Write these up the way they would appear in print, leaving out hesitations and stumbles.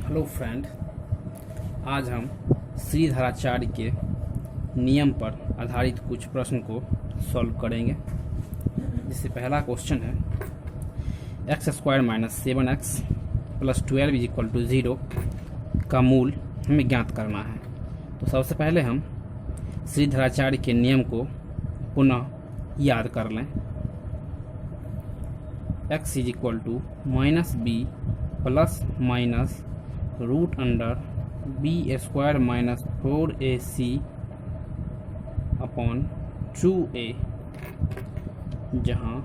Hello friend, आज हम श्रीधराचार्य के नियम पर आधारित कुछ प्रश्न को सॉल्व करेंगे। जिससे पहला क्वेश्चन है x² - 7x + 12 = 0 का मूल हमें ज्ञात करना है। तो सबसे पहले हम श्रीधराचार्य के नियम को पुनः याद कर लें। x = -b ± √b² - 4ac upon 2a, जहाँ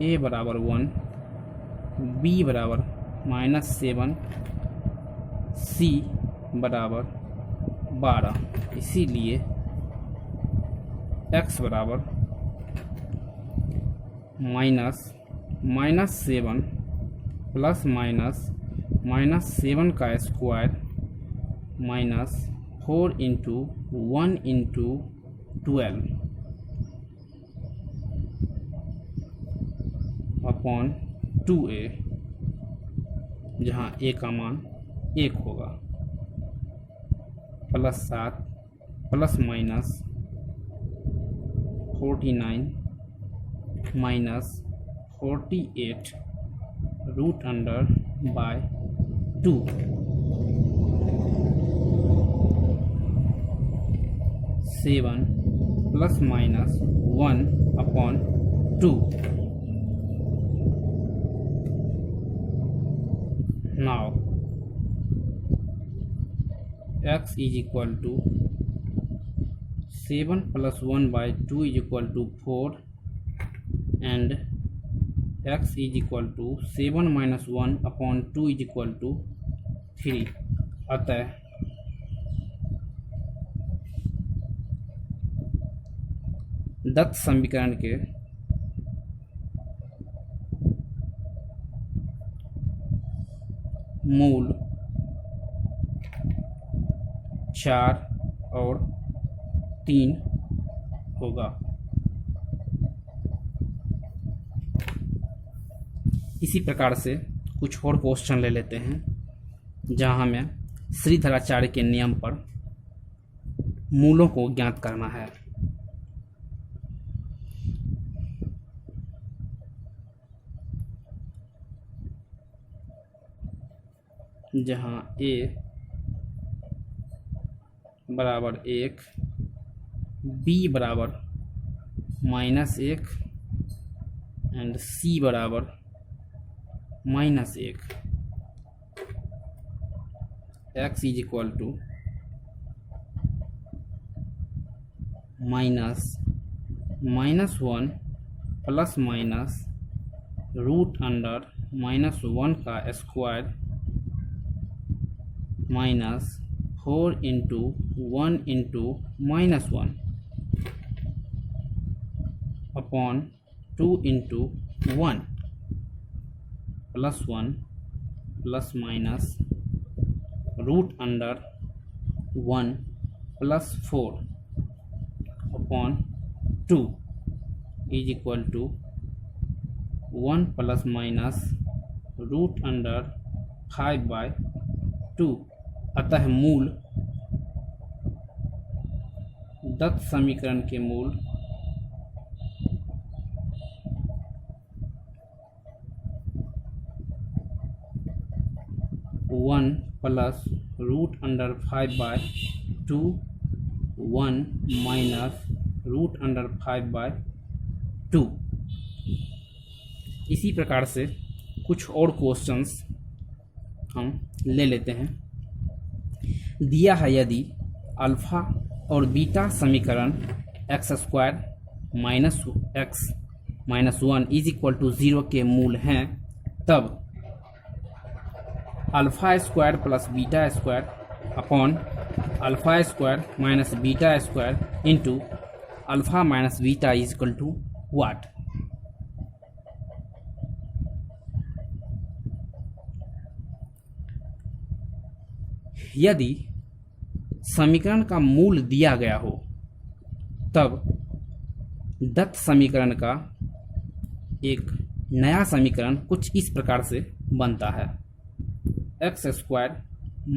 a बराबर 1, b बराबर -7, c बराबर 12। इसीलिए x बराबर -7 प्लस -7 का स्क्वायर -4 × 1 × 12 अपॉन 2a, जहाँ a का मान 1 होगा, +7 ± 49 - 48 √2, 7 ± 1 upon 2। Now x = 7 + 1/2 = 4 and x = 7 - 1 upon 2 = 3। अतः दत्त समीकरण के मूल 4 और 3 होगा। इसी प्रकार से कुछ और क्वेश्चन ले लेते हैं, जहां हमें श्रीधराचार्य के नियम पर मूलों को ज्ञात करना है। जहां a बराबर 1, b बराबर -1 एंड c बराबर -1। x = -1 ± √(-1) का स्क्वायर -4 × 1 × -1 अपॉन 2 × 1 +1 ± √(1 + 4 अपॉन 2 = 1 ± √5/2। अतः मूल दत्त समीकरण के मूल 1 + √5/2, 1 - √5/2। इसी प्रकार से कुछ और क्वेश्चंस हम ले लेते हैं। दिया है यदि अल्फा और बीटा समीकरण x² - x - 1 = 0 के मूल हैं, तब α² + β² अपॉन α² - β² इंटू α - बीटा = what? यदि समीकरण का मूल दिया गया हो, तब दत्त समीकरण का एक नया समीकरण कुछ इस प्रकार से बनता है x square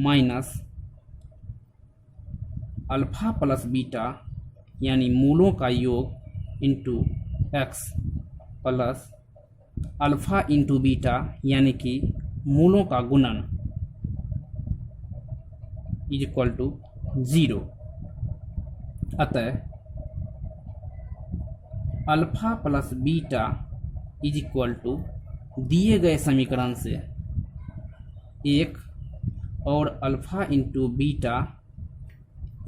minus alpha plus beta यानी मूलों का योग into x plus alpha into beta यानी कि मूलों का गुणन इज इक्वल टू 0। अतः alpha plus beta is equal to दिए गए समीकरण से 1 और अल्फ़ा इंटू बीटा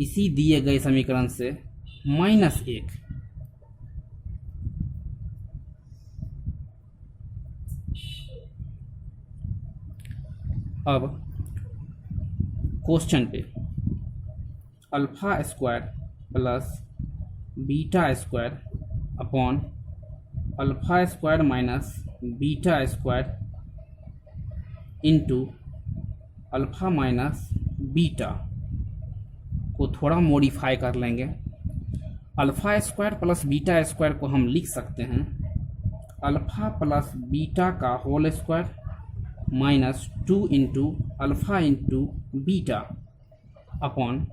इसी दिए गए समीकरण से -1। अब क्वेश्चन पे alpha square plus beta square upon alpha square minus beta square into alpha minus beta को थोड़ा मॉडिफाई कर लेंगे। Alpha square plus beta square को हम लिख सकते हैं अल्फ़ा प्लस बीटा का whole square minus 2 into alpha into beta upon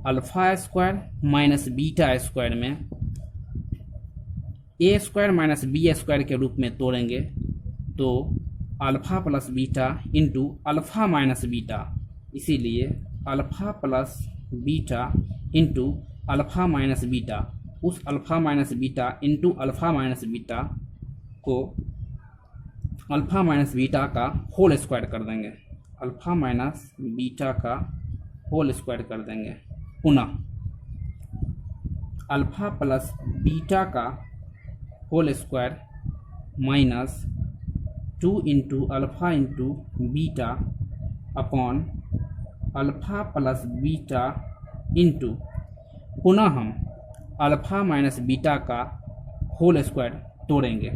alpha square minus beta square में A square minus B square के रूप में तोड़ेंगे तो alpha plus beta into alpha minus beta, इसीलिए alpha plus beta into alpha minus beta, उस alpha minus beta into alpha minus beta को alpha minus beta का होल स्क्वायर कर देंगे, अल्फ़ा माइनस बीटा का होल स्क्वायर कर देंगे। पुनः अल्फ़ा प्लस बीटा का whole square minus 2 into alpha into beta upon alpha plus beta into पुनः हम अल्फ़ा माइनस बीटा का होल स्क्वायर तोड़ेंगे,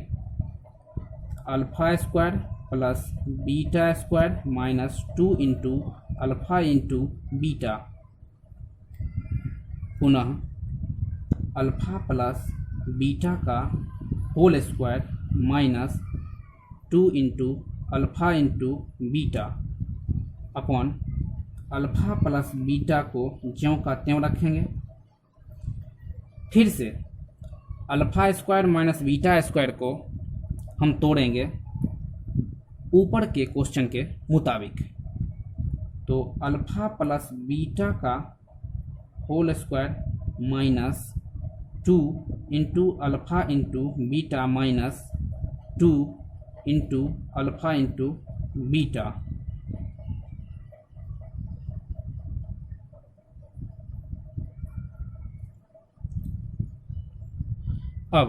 alpha square plus beta square minus 2 into alpha into beta पुनः alpha plus beta का whole square minus 2 into alpha into beta upon alpha plus beta को ज्यों का त्यों रखेंगे। फिर से alpha square minus beta square को हम तोड़ेंगे ऊपर के क्वेश्चन के मुताबिक, तो अल्फ़ा प्लस बीटा का whole square minus 2 into alpha into beta minus 2 into alpha into beta अब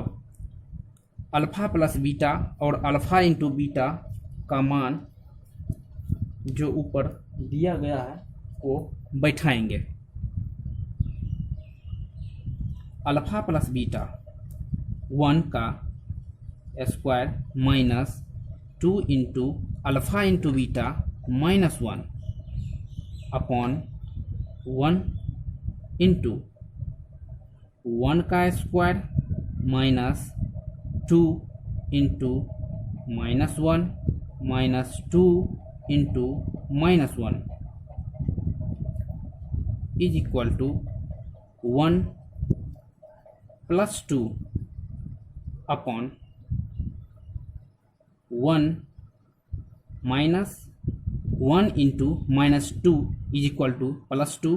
अल्फ़ा प्लस बीटा और अल्फ़ा इंटू बीटा का मान जो ऊपर दिया गया है वो बैठाएंगे। अल्फ़ा प्लस बीटा 1 का square minus 2 into alpha into beta minus 1 upon 1 into 1 का square minus 2 into minus 1 minus 2 into minus 1 is equal to 1 plus 2 upon 1 minus 1 into minus 2 is equal to plus 2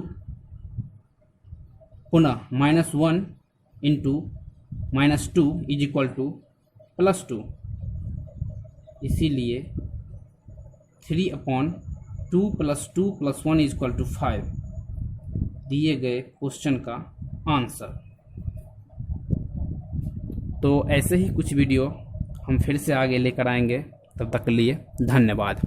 पुनः minus 1 into minus 2 is equal to plus 2, इसीलिए 3/2 plus 2 plus 1 is equal to 5 दिए गए question का answer. तो ऐसे ही कुछ video हम फिर से आगे लेकर आएंगे, तब तक के लिए धन्यवाद।